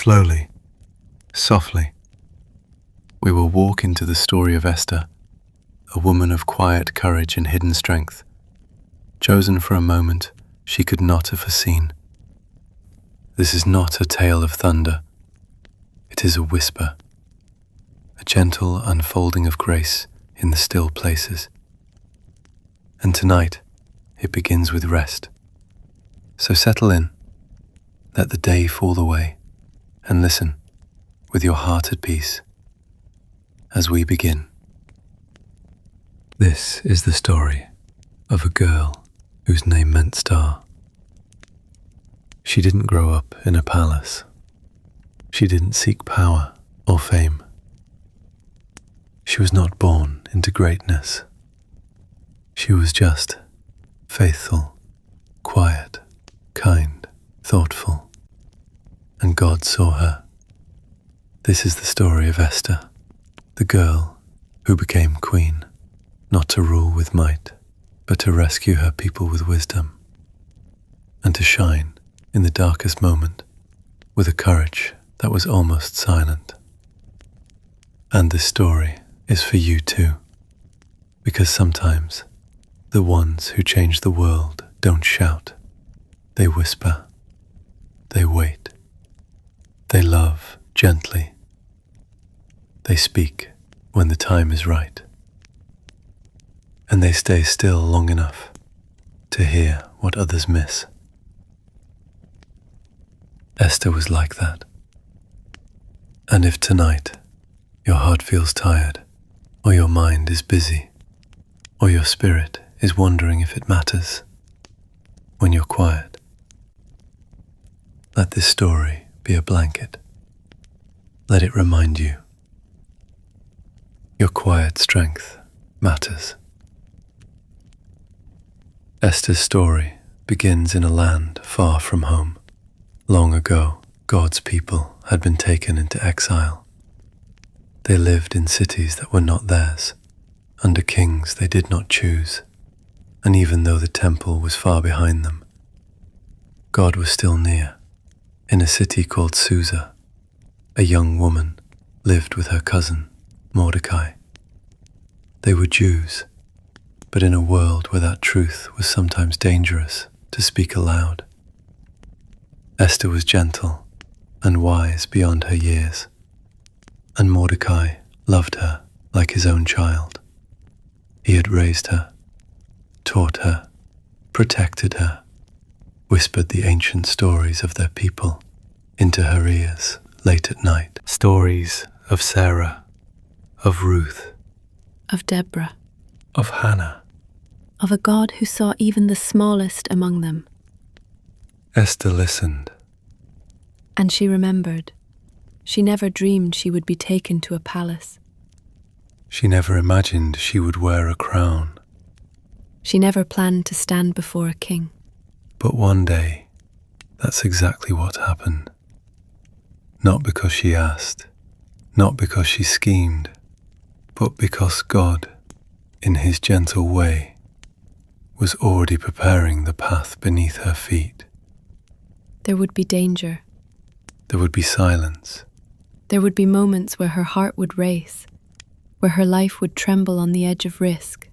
Slowly, softly, we will walk into the story of Esther, a woman of quiet courage and hidden strength, chosen for a moment she could not have foreseen. This is not a tale of thunder. It is a whisper, a gentle unfolding of grace in the still places. And tonight, it begins with rest. So settle in, let the day fall away, and listen with your heart at peace as we begin. This is the story of a girl whose name meant star. She didn't grow up in a palace. She didn't seek power or fame. She was not born into greatness. She was just faithful, quiet, kind, thoughtful, and God saw her. This is the story of Esther, the girl who became queen, not to rule with might, but to rescue her people with wisdom, and to shine in the darkest moment with a courage that was almost silent. And this story is for you too, because sometimes the ones who change the world don't shout, they whisper, they wait, they love gently, they speak when the time is right, and they stay still long enough to hear what others miss. Esther was like that. And if tonight your heart feels tired, or your mind is busy, or your spirit is wondering if it matters, when you're quiet, let this story be a blanket. Let it remind you your quiet strength matters. Esther's story begins in a land far from home. Long ago, God's people had been taken into exile. They lived in cities that were not theirs, under kings they did not choose, and even though the temple was far behind them, God was still near. In a city called Susa, a young woman lived with her cousin, Mordecai. They were Jews, but in a world where that truth was sometimes dangerous to speak aloud. Esther was gentle and wise beyond her years, and Mordecai loved her like his own child. He had raised her, taught her, protected her, whispered the ancient stories of their people into her ears late at night. Stories of Sarah, of Ruth, of Deborah, of Hannah, of a God who saw even the smallest among them. Esther listened. And she remembered. She never dreamed she would be taken to a palace. She never imagined she would wear a crown. She never planned to stand before a king. But one day, that's exactly what happened. Not because she asked, not because she schemed, but because God, in his gentle way, was already preparing the path beneath her feet. There would be danger. There would be silence. There would be moments where her heart would race, where her life would tremble on the edge of risk.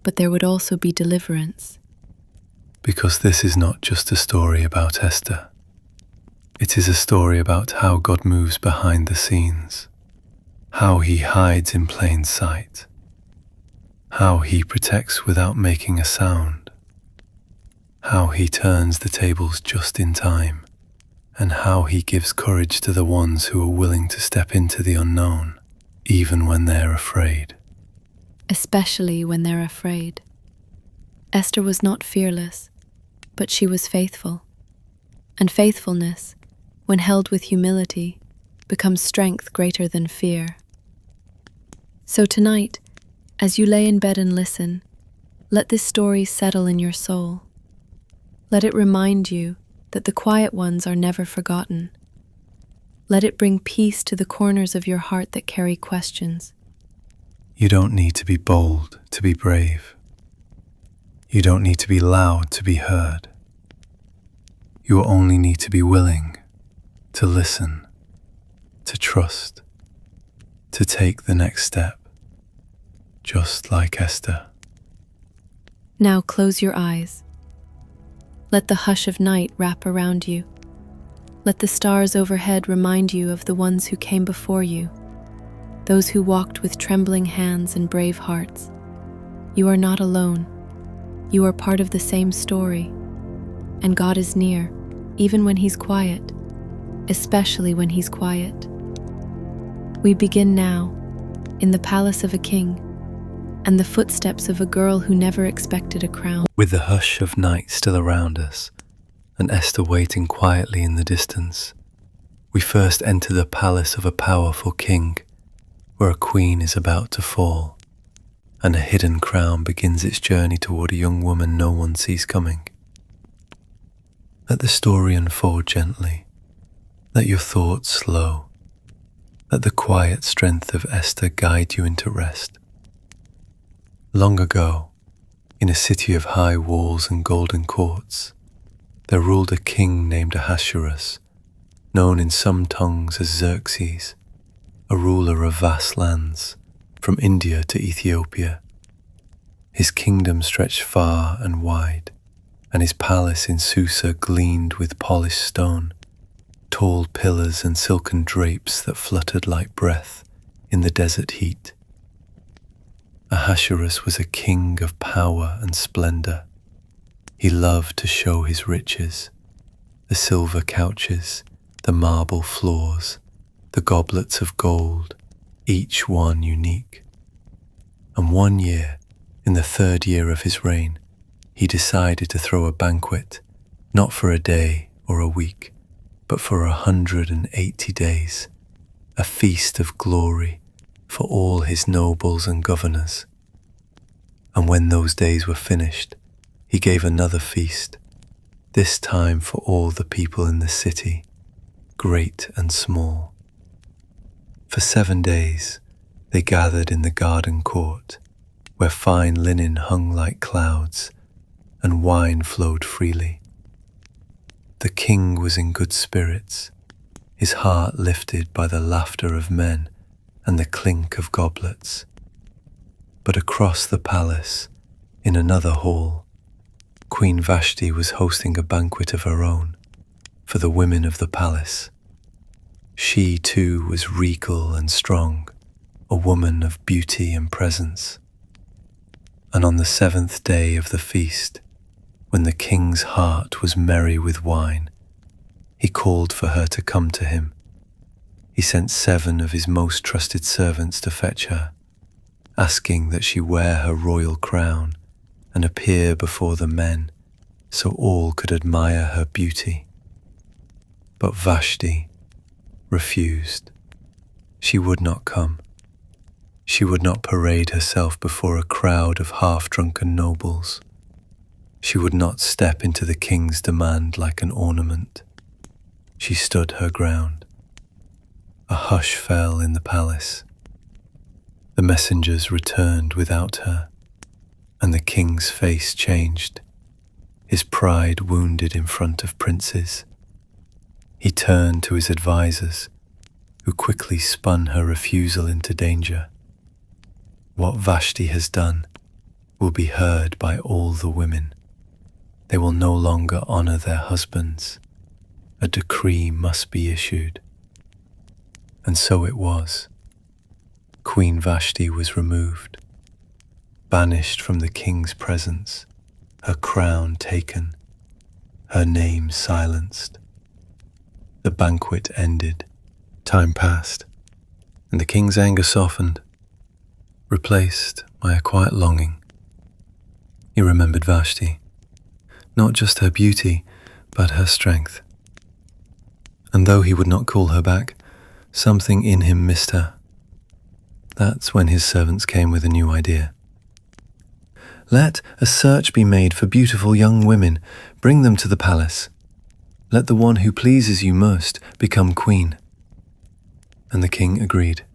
But there would also be deliverance. Because this is not just a story about Esther. It is a story about how God moves behind the scenes, how he hides in plain sight, how he protects without making a sound, how he turns the tables just in time, and how he gives courage to the ones who are willing to step into the unknown, even when they're afraid. Especially when they're afraid. Esther was not fearless, but she was faithful. And faithfulness, when held with humility, becomes strength greater than fear. So tonight, as you lay in bed and listen, let this story settle in your soul. Let it remind you that the quiet ones are never forgotten. Let it bring peace to the corners of your heart that carry questions. You don't need to be bold to be brave. You don't need to be loud to be heard. You only need to be willing to listen, to trust, to take the next step, just like Esther. Now close your eyes. Let the hush of night wrap around you. Let the stars overhead remind you of the ones who came before you, those who walked with trembling hands and brave hearts. You are not alone. You are part of the same story. And God is near, even when He's quiet, especially when He's quiet. We begin now, in the palace of a king, and the footsteps of a girl who never expected a crown. With the hush of night still around us, and Esther waiting quietly in the distance, we first enter the palace of a powerful king, where a queen is about to fall, and a hidden crown begins its journey toward a young woman no one sees coming. Let the story unfold gently. Let your thoughts slow. Let the quiet strength of Esther guide you into rest. Long ago, in a city of high walls and golden courts, there ruled a king named Ahasuerus, known in some tongues as Xerxes, a ruler of vast lands, from India to Ethiopia. His kingdom stretched far and wide, and his palace in Susa gleamed with polished stone, tall pillars and silken drapes that fluttered like breath in the desert heat. Ahasuerus was a king of power and splendor. He loved to show his riches, the silver couches, the marble floors, the goblets of gold, each one unique. And one year, in the 3rd year of his reign, he decided to throw a banquet, not for a day or a week, but for 180 days, a feast of glory for all his nobles and governors. And when those days were finished, he gave another feast, this time for all the people in the city, great and small. For 7 days, they gathered in the garden court, where fine linen hung like clouds, and wine flowed freely. The king was in good spirits, his heart lifted by the laughter of men and the clink of goblets. But across the palace, in another hall, Queen Vashti was hosting a banquet of her own for the women of the palace. She too was regal and strong, a woman of beauty and presence. And on the 7th day of the feast, when the king's heart was merry with wine, he called for her to come to him. He sent 7 of his most trusted servants to fetch her, asking that she wear her royal crown and appear before the men so all could admire her beauty. But Vashti refused. She would not come. She would not parade herself before a crowd of half-drunken nobles. She would not step into the king's demand like an ornament. She stood her ground. A hush fell in the palace. The messengers returned without her, and the king's face changed, his pride wounded in front of princes. He turned to his advisers, who quickly spun her refusal into danger. What Vashti has done will be heard by all the women. They will no longer honor their husbands. A decree must be issued. And so it was. Queen Vashti was removed, banished from the king's presence, her crown taken, her name silenced. The banquet ended. Time passed, and the king's anger softened, replaced by a quiet longing. He remembered Vashti, not just her beauty, but her strength. And though he would not call her back, something in him missed her. That's when his servants came with a new idea. Let a search be made for beautiful young women. Bring them to the palace. Let the one who pleases you most become queen. And the king agreed.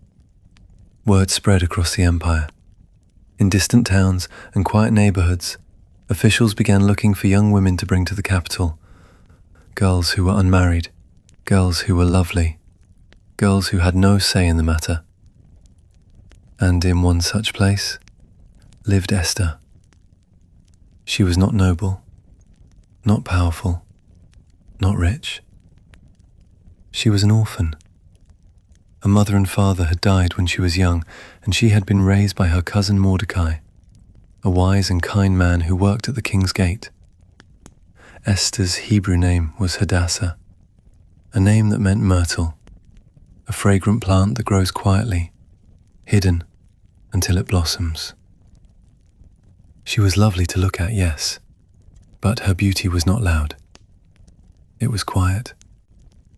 Word spread across the empire. In distant towns and quiet neighborhoods, officials began looking for young women to bring to the capital. Girls who were unmarried, girls who were lovely, girls who had no say in the matter. And in one such place lived Esther. She was not noble, not powerful, not rich. She was an orphan. Her mother and father had died when she was young, and she had been raised by her cousin Mordecai, a wise and kind man who worked at the king's gate. Esther's Hebrew name was Hadassah, a name that meant myrtle, a fragrant plant that grows quietly, hidden until it blossoms. She was lovely to look at, yes, but her beauty was not loud. It was quiet,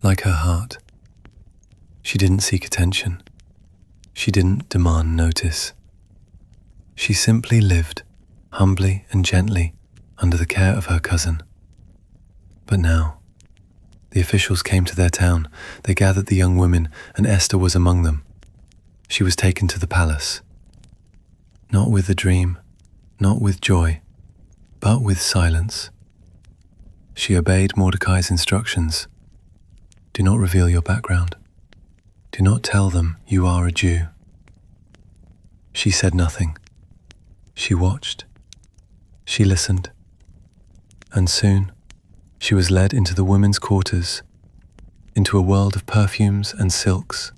like her heart. She didn't seek attention. She didn't demand notice. She simply lived, humbly and gently, under the care of her cousin. But now, the officials came to their town. They gathered the young women, and Esther was among them. She was taken to the palace. Not with a dream, not with joy, but with silence. She obeyed Mordecai's instructions. Do not reveal your background. Do not tell them you are a Jew. She said nothing. She watched. She listened. And soon, she was led into the women's quarters, into a world of perfumes and silks,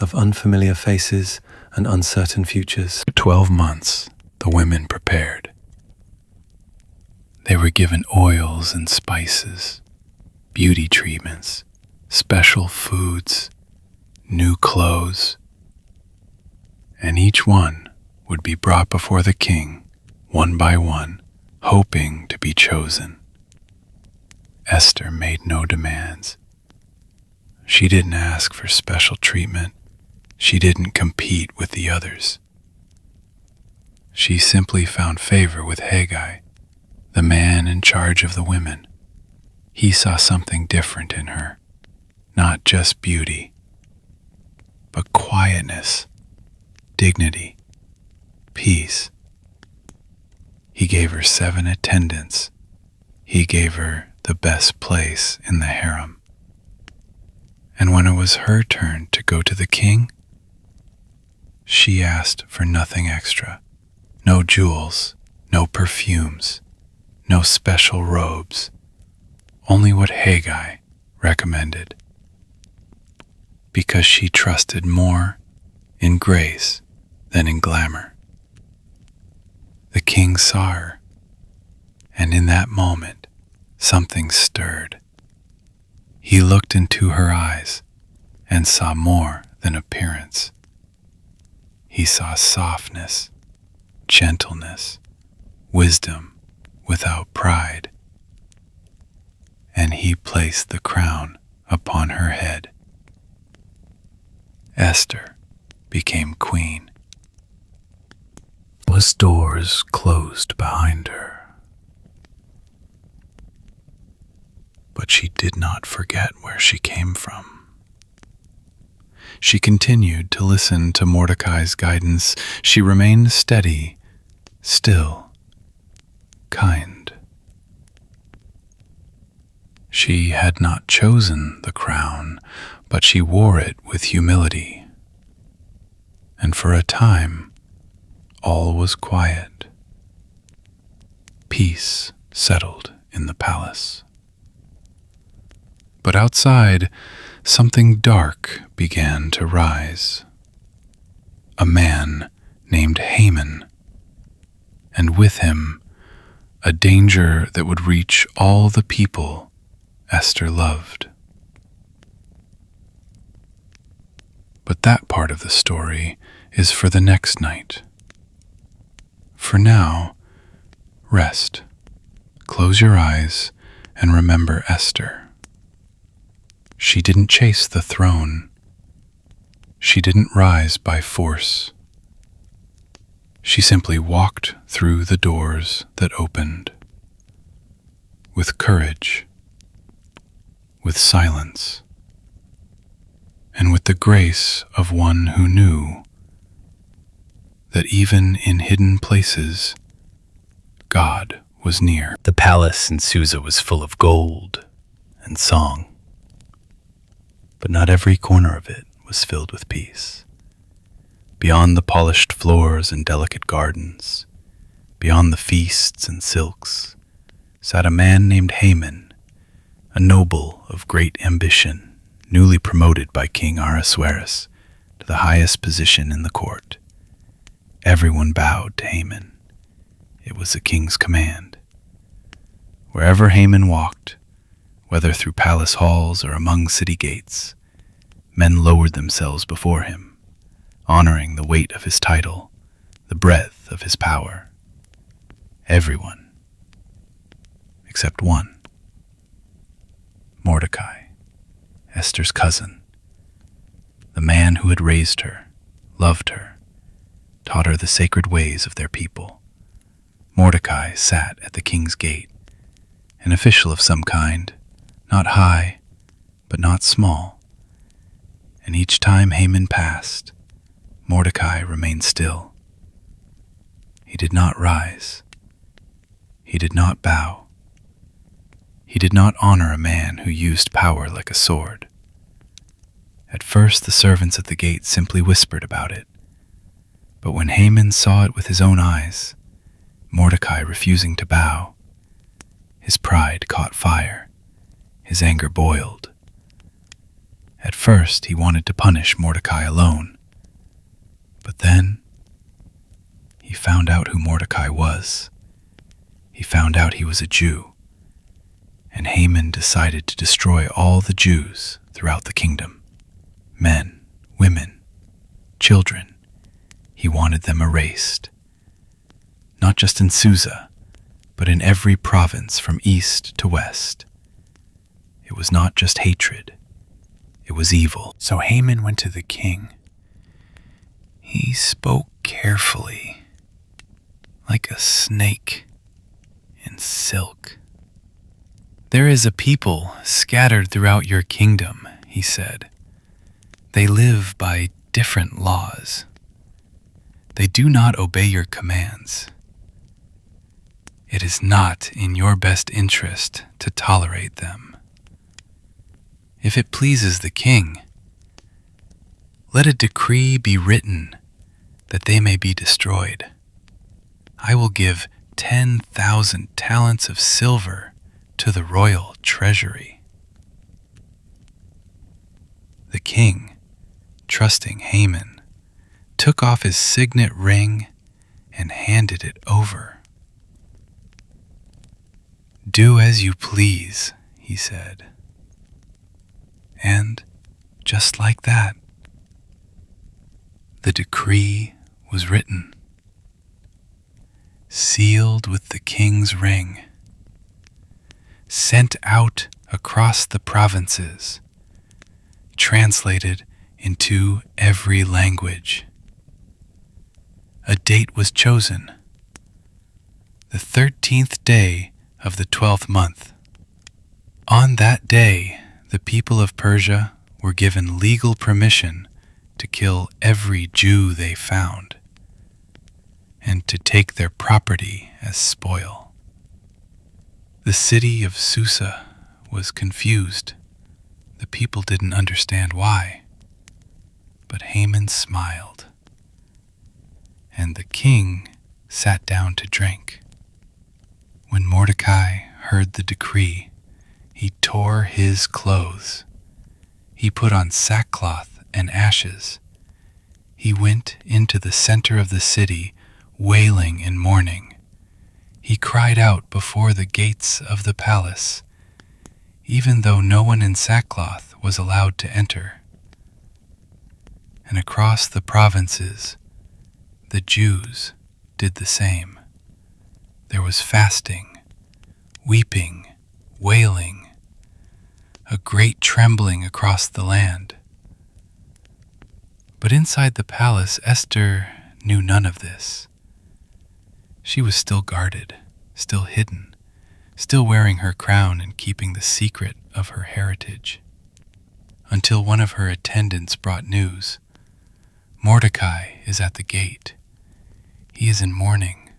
of unfamiliar faces and uncertain futures. For 12 months, the women prepared. They were given oils and spices, beauty treatments, special foods, new clothes, and each one would be brought before the king, one by one, hoping to be chosen. Esther made no demands. She didn't ask for special treatment. She didn't compete with the others. She simply found favor with Haggai, the man in charge of the women. He saw something different in her, not just beauty, but quietness, dignity, peace. He gave her 7 attendants. He gave her the best place in the harem. And when it was her turn to go to the king, she asked for nothing extra. No jewels, no perfumes, no special robes, only what Haggai recommended. Because she trusted more in grace than in glamour. The king saw her, and in that moment, something stirred. He looked into her eyes and saw more than appearance. He saw softness, gentleness, wisdom without pride. And he placed the crown upon her head. Esther became queen. The doors closed behind her. But she did not forget where she came from. She continued to listen to Mordecai's guidance. She remained steady, still, kind. She had not chosen the crown, but she wore it with humility. And for a time, all was quiet. Peace settled in the palace. But outside, something dark began to rise. A man named Haman, and with him, a danger that would reach all the people Esther loved. But that part of the story is for the next night. For now, rest, close your eyes, and remember Esther. She didn't chase the throne. She didn't rise by force. She simply walked through the doors that opened. With courage, with silence, and with the grace of one who knew that even in hidden places, God was near. The palace in Susa was full of gold and song. But not every corner of it was filled with peace. Beyond the polished floors and delicate gardens, beyond the feasts and silks, sat a man named Haman, a noble of great ambition, newly promoted by King Ahasuerus to the highest position in the court. Everyone bowed to Haman. It was the king's command. Wherever Haman walked, whether through palace halls or among city gates, men lowered themselves before him, honoring the weight of his title, the breadth of his power. Everyone, except one. Mordecai, Esther's cousin, the man who had raised her, loved her, taught her the sacred ways of their people. Mordecai sat at the king's gate, an official of some kind, not high, but not small. And each time Haman passed, Mordecai remained still. He did not rise. He did not bow. He did not honor a man who used power like a sword. At first, the servants at the gate simply whispered about it. But when Haman saw it with his own eyes, Mordecai refusing to bow, his pride caught fire. His anger boiled. At first, he wanted to punish Mordecai alone. But then, he found out who Mordecai was. He found out he was a Jew. And Haman decided to destroy all the Jews throughout the kingdom. Men, women, children. He wanted them erased. Not just in Susa, but in every province from east to west. It was not just hatred. It was evil. So Haman went to the king. He spoke carefully, like a snake in silk. "There is a people scattered throughout your kingdom," he said. "They live by different laws. They do not obey your commands. It is not in your best interest to tolerate them. If it pleases the king, let a decree be written that they may be destroyed. I will give 10,000 talents of silver to the royal treasury." The king, trusting Haman, took off his signet ring and handed it over. "Do as you please," he said. And just like that, the decree was written, sealed with the king's ring, sent out across the provinces, translated into every language. A date was chosen, the 13th day of the 12th month. On that day, the people of Persia were given legal permission to kill every Jew they found and to take their property as spoil. The city of Susa was confused. The people didn't understand why, but Haman smiled, and the king sat down to drink. When Mordecai heard the decree, he tore his clothes. He put on sackcloth and ashes. He went into the center of the city, wailing and mourning. He cried out before the gates of the palace, even though no one in sackcloth was allowed to enter. And across the provinces, the Jews did the same. There was fasting, weeping, wailing, a great trembling across the land. But inside the palace, Esther knew none of this. She was still guarded, still hidden, still wearing her crown and keeping the secret of her heritage. Until one of her attendants brought news. "Mordecai is at the gate. He is in mourning."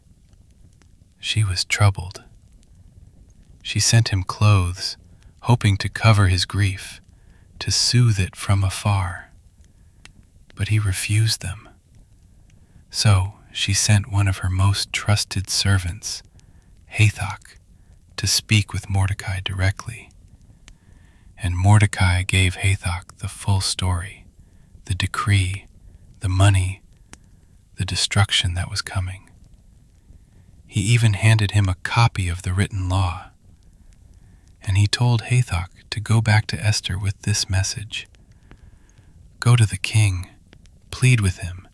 She was troubled. She sent him clothes, hoping to cover his grief, to soothe it from afar, but he refused them. So she sent one of her most trusted servants, Hathach, to speak with Mordecai directly. And Mordecai gave Hathach the full story, the decree, the money, the destruction that was coming. He even handed him a copy of the written law. And he told Hathach to go back to Esther with this message. Go to the king, plead with him,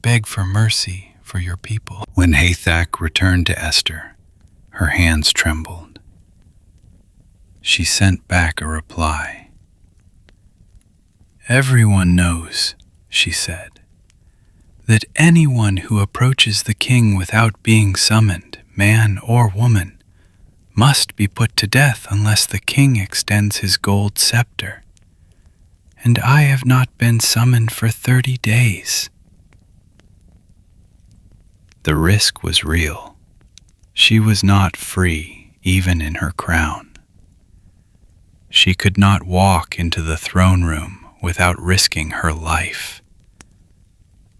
beg for mercy for your people. When Hathach returned to Esther, her hands trembled. She sent back a reply. Everyone knows, she said, that anyone who approaches the king without being summoned, man or woman, must be put to death unless the king extends his gold scepter. And I have not been summoned for 30 days. The risk was real. She was not free, even in her crown. She could not walk into the throne room without risking her life.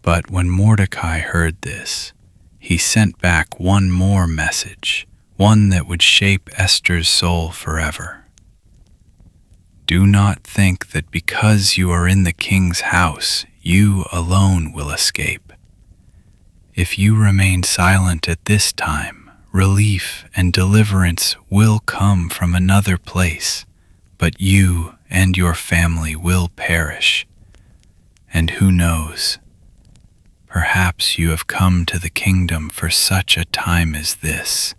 But when Mordecai heard this, he sent back one more message, one that would shape Esther's soul forever. Do not think that because you are in the king's house, you alone will escape. If you remain silent at this time, relief and deliverance will come from another place, but you and your family will perish. And who knows? Perhaps you have come to the kingdom for such a time as this.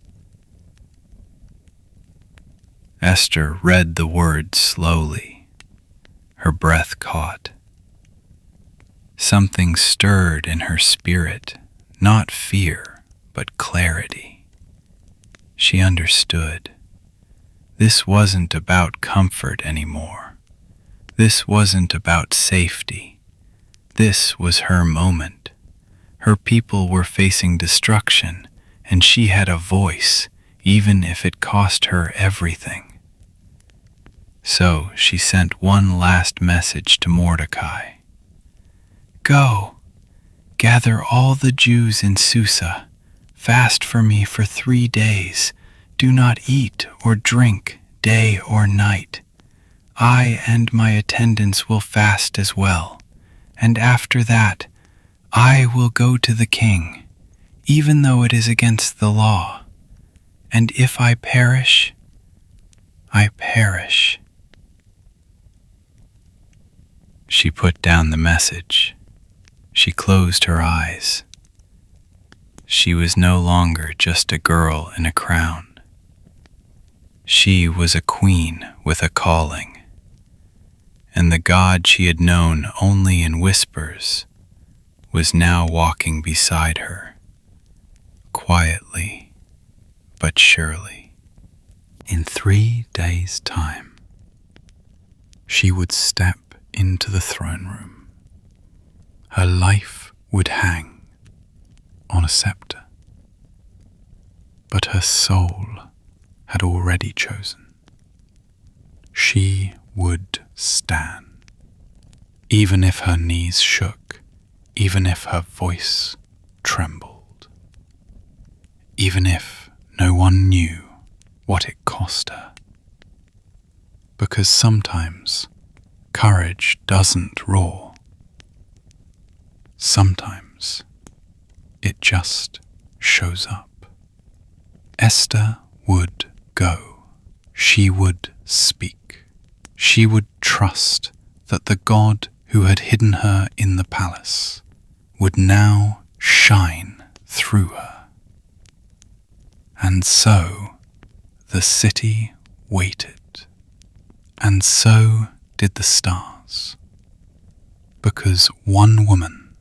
Esther read the words slowly, her breath caught. Something stirred in her spirit, not fear, but clarity. She understood. This wasn't about comfort anymore. This wasn't about safety. This was her moment. Her people were facing destruction, and she had a voice, even if it cost her everything. So she sent one last message to Mordecai. Go, gather all the Jews in Susa, fast for me for 3 days, do not eat or drink day or night. I and my attendants will fast as well, and after that I will go to the king, even though it is against the law. And if I perish, I perish. She put down the message. She closed her eyes. She was no longer just a girl in a crown. She was a queen with a calling, and the God she had known only in whispers was now walking beside her, quietly but surely. In 3 days' time, she would step into the throne room. Her life would hang on a scepter, but her soul had already chosen. She would stand, even if her knees shook, even if her voice trembled, even if no one knew what it cost her. Because sometimes courage doesn't roar. Sometimes it just shows up. Esther would go. She would speak. She would trust that the God who had hidden her in the palace would now shine through her. And so the city waited, and so did the stars, because one woman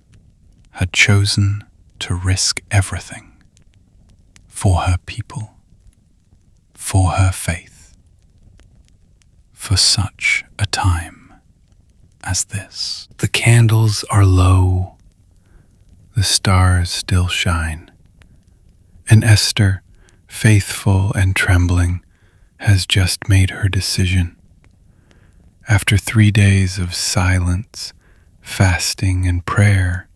had chosen to risk everything for her people, for her faith, for such a time as this. The candles are low, the stars still shine, and Esther, faithful and trembling, has just made her decision. After 3 days of silence, fasting, and prayer,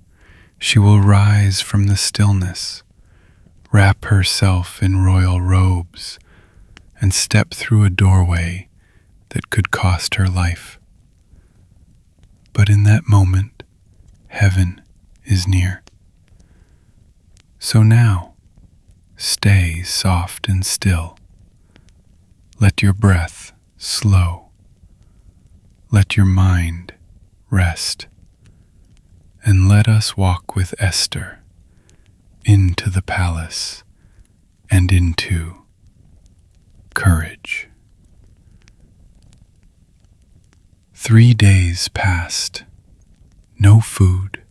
she will rise from the stillness, wrap herself in royal robes, and step through a doorway that could cost her life. But in that moment, heaven is near. So now, stay soft and still. Let your breath slow. Let your mind rest. And let us walk with Esther into the palace and into courage. 3 days passed. No food,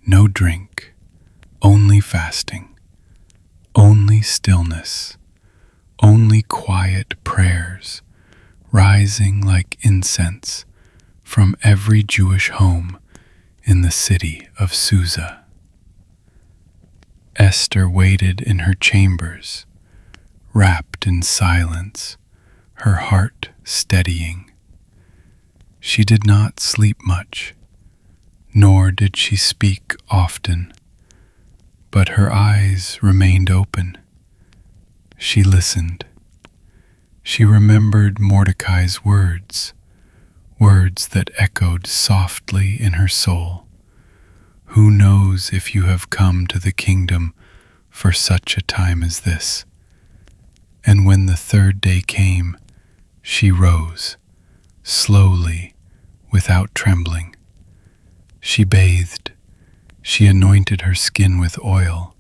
no drink, only fasting, only stillness, only quiet prayers rising like incense from every Jewish home in the city of Susa. Esther waited in her chambers, wrapped in silence, her heart steadying. She did not sleep much, nor did she speak often, but her eyes remained open. She listened. She remembered Mordecai's words, words that echoed softly in her soul. Who knows if you have come to the kingdom for such a time as this? And when the 3rd day came, she rose, slowly, without trembling. She bathed. She anointed her skin with oil.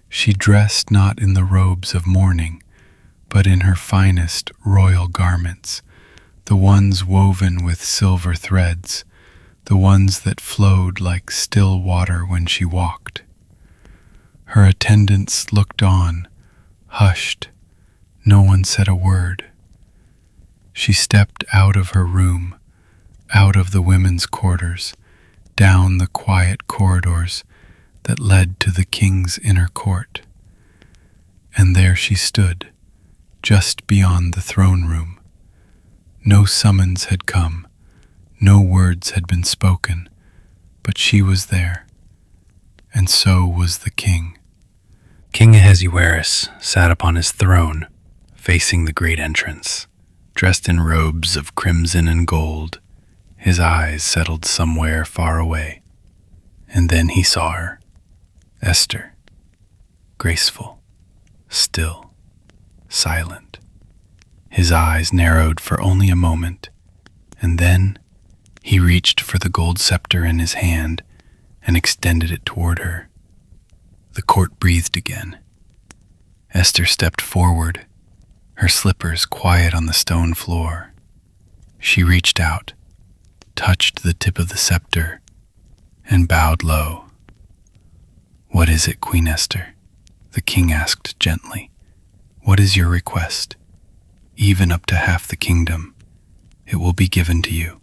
She dressed not in the robes of mourning, but in her finest royal garments, the ones woven with silver threads, the ones that flowed like still water when she walked. Her attendants looked on, hushed. No one said a word. She stepped out of her room, out of the women's quarters, down the quiet corridors that led to the king's inner court. And there she stood, just beyond the throne room. No summons had come, no words had been spoken, but she was there, and so was the king. King Ahasuerus sat upon his throne, facing the great entrance, dressed in robes of crimson and gold. His eyes settled somewhere far away, and then he saw her, Esther, graceful, still, silent. His eyes narrowed for only a moment, and then he reached for the gold scepter in his hand and extended it toward her. The court breathed again. Esther stepped forward, her slippers quiet on the stone floor. She reached out, touched the tip of the scepter, and bowed low. "What is it, Queen Esther?" the king asked gently. "What is your request? Even up to half the kingdom, it will be given to you."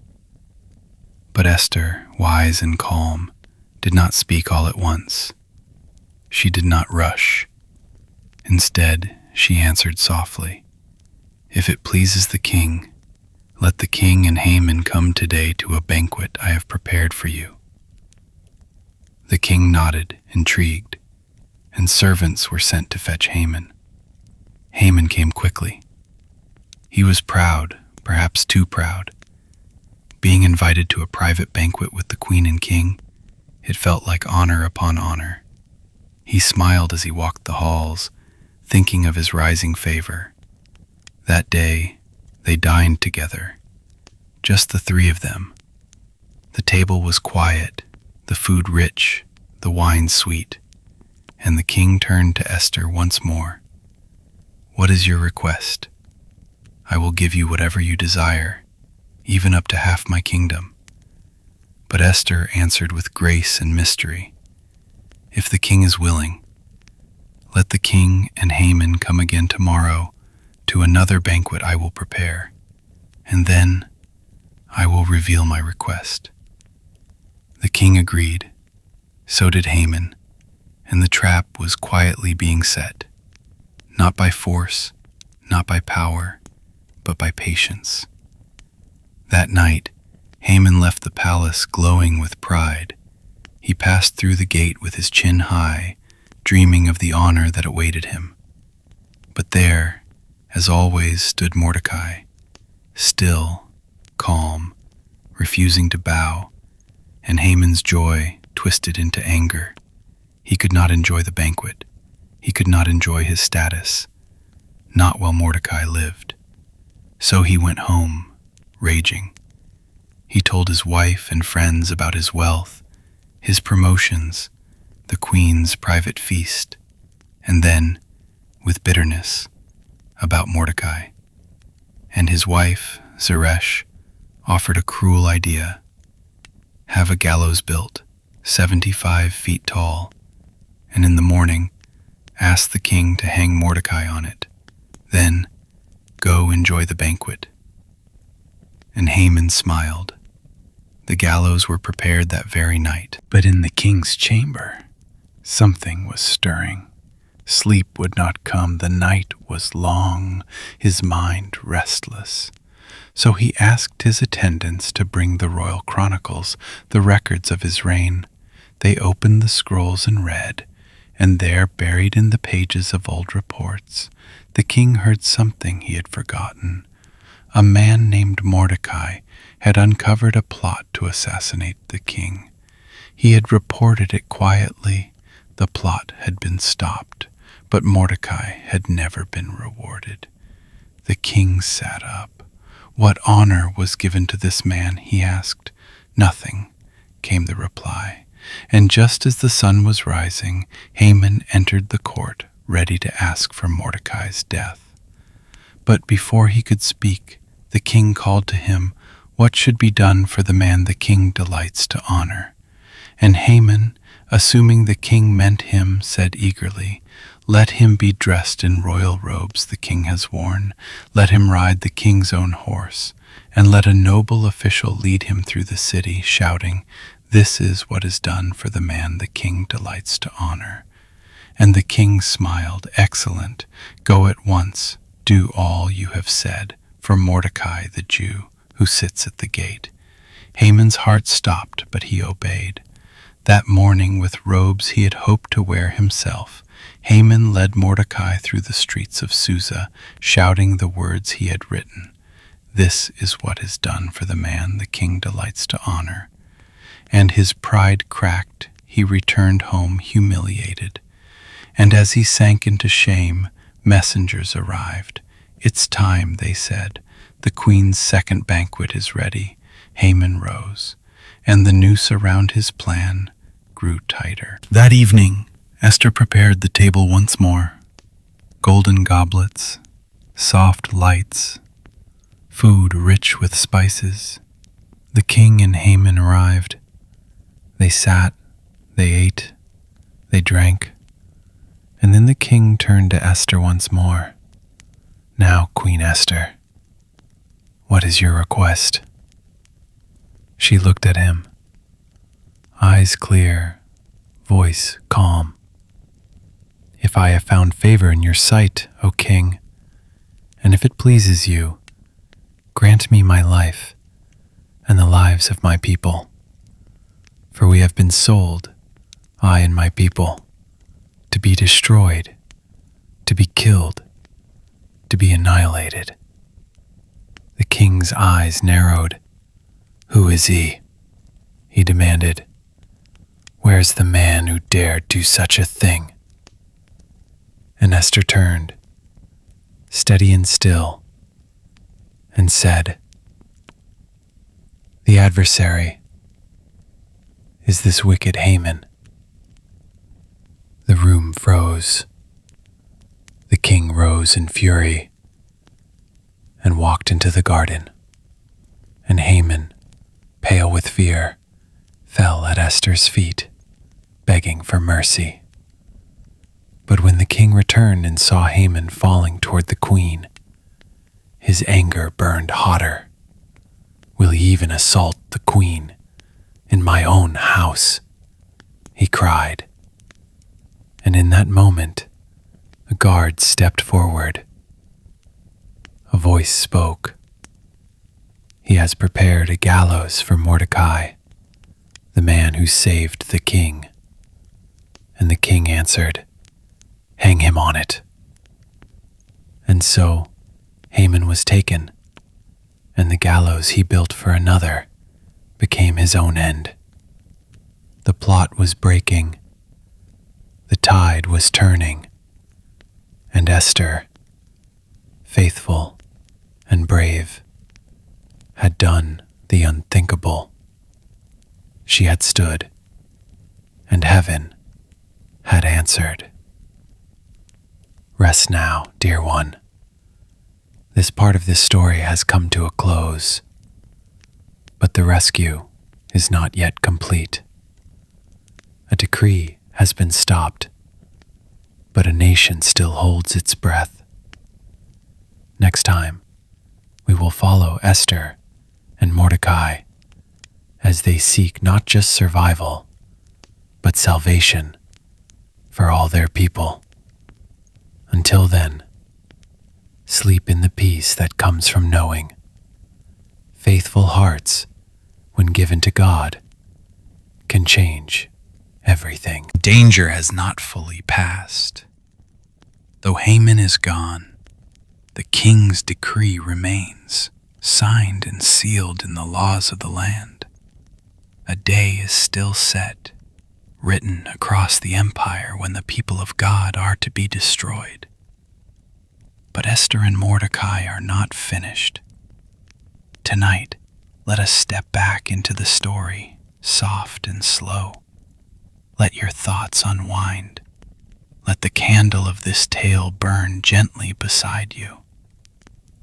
But Esther, wise and calm, did not speak all at once. She did not rush. Instead, she answered softly, "If it pleases the king, let the king and Haman come today to a banquet I have prepared for you." The king nodded, intrigued, and servants were sent to fetch Haman. Haman came quickly. He was proud, perhaps too proud. Being invited to a private banquet with the queen and king, it felt like honor upon honor. He smiled as he walked the halls, thinking of his rising favor. That day, they dined together, just the 3 of them. The table was quiet, the food rich, the wine sweet, and the king turned to Esther once more. "What is your request? I will give you whatever you desire, even up to half my kingdom." But Esther answered with grace and mystery, "If the king is willing, let the king and Haman come again tomorrow to another banquet I will prepare, and then I will reveal my request." The king agreed. So did Haman, and the trap was quietly being set, not by force, not by power, but by patience. That night, Haman left the palace glowing with pride. He passed through the gate with his chin high, dreaming of the honor that awaited him. But there, as always, stood Mordecai, still, calm, refusing to bow, and Haman's joy twisted into anger. He could not enjoy the banquet. He could not enjoy his status, not while Mordecai lived. So he went home, raging. He told his wife and friends about his wealth, his promotions, the queen's private feast, and then, with bitterness, about Mordecai. And his wife, Zeresh, offered a cruel idea. Have a gallows built, 75 feet tall, and in the morning, ask the king to hang Mordecai on it. Then, go enjoy the banquet. And Haman smiled. The gallows were prepared that very night. But in the king's chamber, something was stirring. Sleep would not come, the night was long, his mind restless. So he asked his attendants to bring the royal chronicles, the records of his reign. They opened the scrolls and read, and there, buried in the pages of old reports, the king heard something he had forgotten. A man named Mordecai had uncovered a plot to assassinate the king. He had reported it quietly. The plot had been stopped, but Mordecai had never been rewarded. The king sat up. What honor was given to this man, he asked. Nothing, came the reply. And just as the sun was rising, Haman entered the court, ready to ask for Mordecai's death. But before he could speak, the king called to him, what should be done for the man the king delights to honor? And Haman, assuming the king meant him, said eagerly, let him be dressed in royal robes the king has worn. Let him ride the king's own horse, and let a noble official lead him through the city, shouting, this is what is done for the man the king delights to honor. And the king smiled, excellent, go at once, do all you have said, for Mordecai the Jew, who sits at the gate. Haman's heart stopped, but he obeyed. That morning, with robes he had hoped to wear himself, Haman led Mordecai through the streets of Susa, shouting the words he had written. This is what is done for the man the king delights to honor. And his pride cracked, he returned home humiliated. And as he sank into shame, messengers arrived. It's time, they said. The queen's second banquet is ready. Haman rose, and the noose around his plan grew tighter. That evening, Esther prepared the table once more. Golden goblets, soft lights, food rich with spices. The king and Haman arrived. They sat, they ate, they drank, and then the king turned to Esther once more. Now, Queen Esther, what is your request? She looked at him, eyes clear, voice calm. If I have found favor in your sight, O king, and if it pleases you, grant me my life and the lives of my people. For we have been sold, I and my people, to be destroyed, to be killed, to be annihilated. The king's eyes narrowed. Who is he? He demanded. Where's the man who dared do such a thing? And Esther turned, steady and still, and said, the adversary is this wicked Haman. The room froze. The king rose in fury and walked into the garden, and Haman, pale with fear, fell at Esther's feet, begging for mercy. But when the king returned and saw Haman falling toward the queen, his anger burned hotter. Will he even assault the queen in my own house? He cried. And in that moment, a guard stepped forward. A voice spoke. He has prepared a gallows for Mordecai, the man who saved the king." And the king answered, "Hang him on it." And so Haman was taken, and the gallows he built for another became his own end. The plot was breaking, the tide was turning, and Esther, faithful and brave, had done the unthinkable. She had stood, and heaven had answered. Rest now, dear one. This part of this story has come to a close, but the rescue is not yet complete. A decree has been stopped, but a nation still holds its breath. Next time, we will follow Esther and Mordecai as they seek not just survival, but salvation for all their people. Until then, sleep in the peace that comes from knowing faithful hearts, when given to God, can change everything. Danger has not fully passed. Though Haman is gone, the king's decree remains, signed and sealed in the laws of the land. A day is still set, written across the empire when the people of God are to be destroyed. But Esther and Mordecai are not finished. Tonight, let us step back into the story, soft and slow. Let your thoughts unwind. Let the candle of this tale burn gently beside you.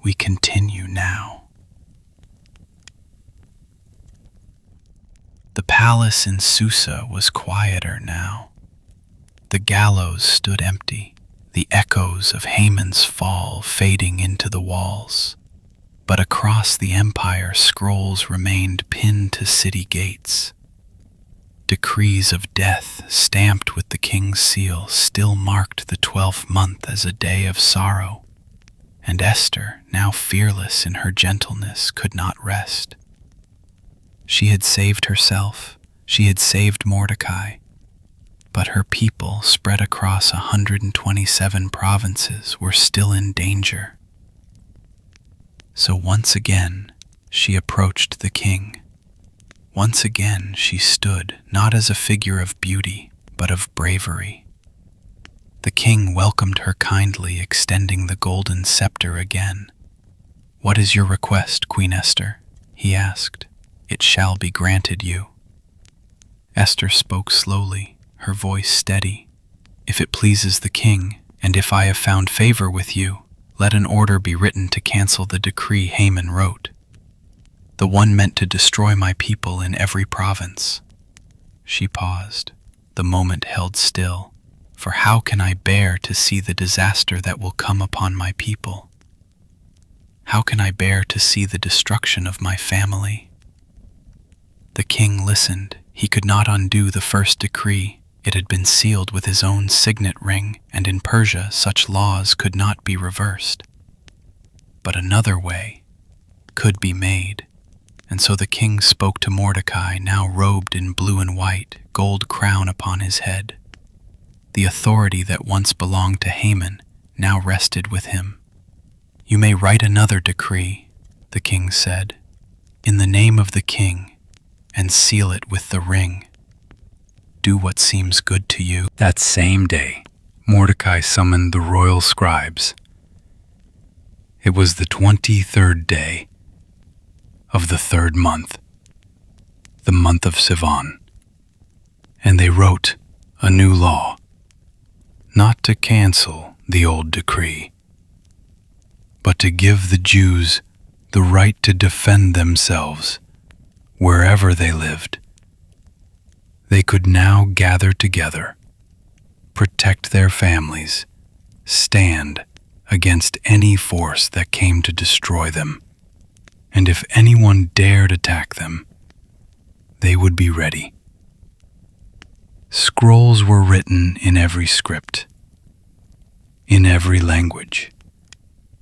We continue now. The palace in Susa was quieter now. The gallows stood empty, the echoes of Haman's fall fading into the walls. But across the empire, scrolls remained pinned to city gates. Decrees of death, stamped with the king's seal, still marked the 12th month as a day of sorrow. And Esther, now fearless in her gentleness, could not rest. She had saved herself, she had saved Mordecai, but her people, spread across 127 provinces, were still in danger. So once again, she approached the king. Once again, she stood, not as a figure of beauty, but of bravery. The king welcomed her kindly, extending the golden scepter again. "What is your request, Queen Esther?" he asked. "It shall be granted you." Esther spoke slowly, her voice steady. "If it pleases the king, and if I have found favor with you, let an order be written to cancel the decree Haman wrote, the one meant to destroy my people in every province." She paused. The moment held still. For how can I bear to see the disaster that will come upon my people? How can I bear to see the destruction of my family? The king listened. He could not undo the first decree. It had been sealed with his own signet ring, and in Persia such laws could not be reversed. But another way could be made, and so the king spoke to Mordecai, now robed in blue and white, gold crown upon his head. The authority that once belonged to Haman now rested with him. "You may write another decree," the king said, "in the name of the king, and seal it with the ring. Do what seems good to you." That same day, Mordecai summoned the royal scribes. It was the 23rd day of the 3rd month, the month of Sivan, and they wrote a new law, not to cancel the old decree, but to give the Jews the right to defend themselves wherever they lived. They could now gather together, protect their families, stand against any force that came to destroy them, and if anyone dared attack them, they would be ready. Scrolls were written in every script, in every language,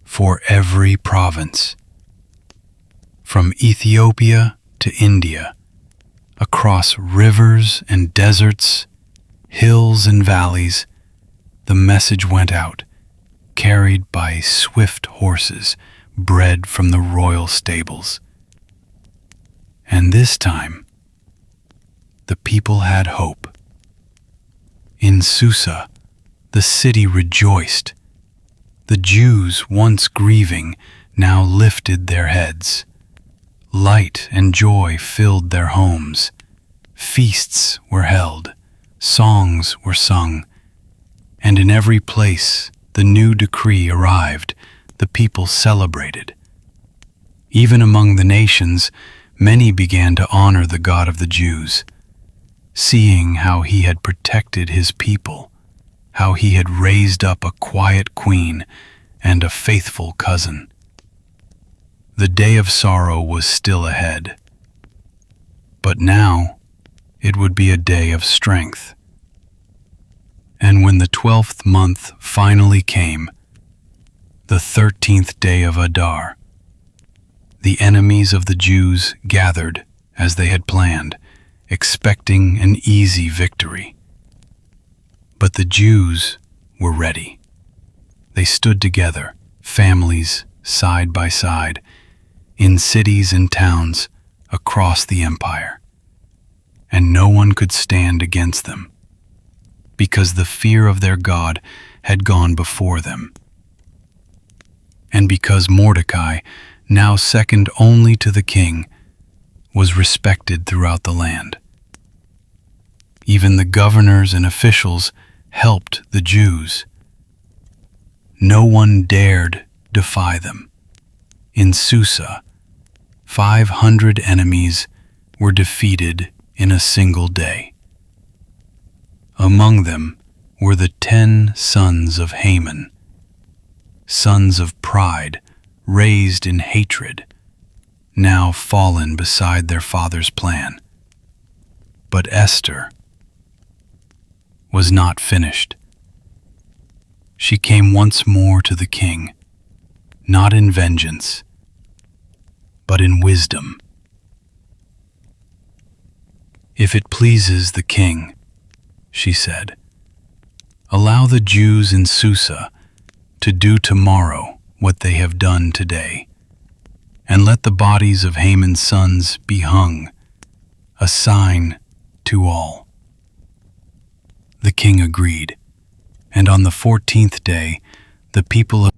for every province, From Ethiopia to India, across rivers and deserts, hills and valleys, the message went out, carried by swift horses bred from the royal stables. And this time, the people had hope. In Susa, the city rejoiced. The Jews, once grieving, now lifted their heads. Light and joy filled their homes. Feasts were held, songs were sung, and in every place the new decree arrived, the people celebrated. Even among the nations, many began to honor the God of the Jews, seeing how he had protected his people, how he had raised up a quiet queen and a faithful cousin. The day of sorrow was still ahead, but now it would be a day of strength. And when the 12th month finally came, the 13th day of Adar, the enemies of the Jews gathered as they had planned, expecting an easy victory. But the Jews were ready. They stood together, families side by side, in cities and towns across the empire. And no one could stand against them, because the fear of their God had gone before them. And because Mordecai, now second only to the king, was respected throughout the land. Even the governors and officials helped the Jews. No one dared defy them. In Susa, 500 enemies were defeated in a single day. Among them were the 10 sons of Haman, sons of pride, raised in hatred, now fallen beside their father's plan. But Esther was not finished. She came once more to the king, not in vengeance, but in wisdom. "If it pleases the king," she said, "allow the Jews in Susa to do tomorrow what they have done today, and let the bodies of Haman's sons be hung, a sign to all." The king agreed, and on the 14th day the people of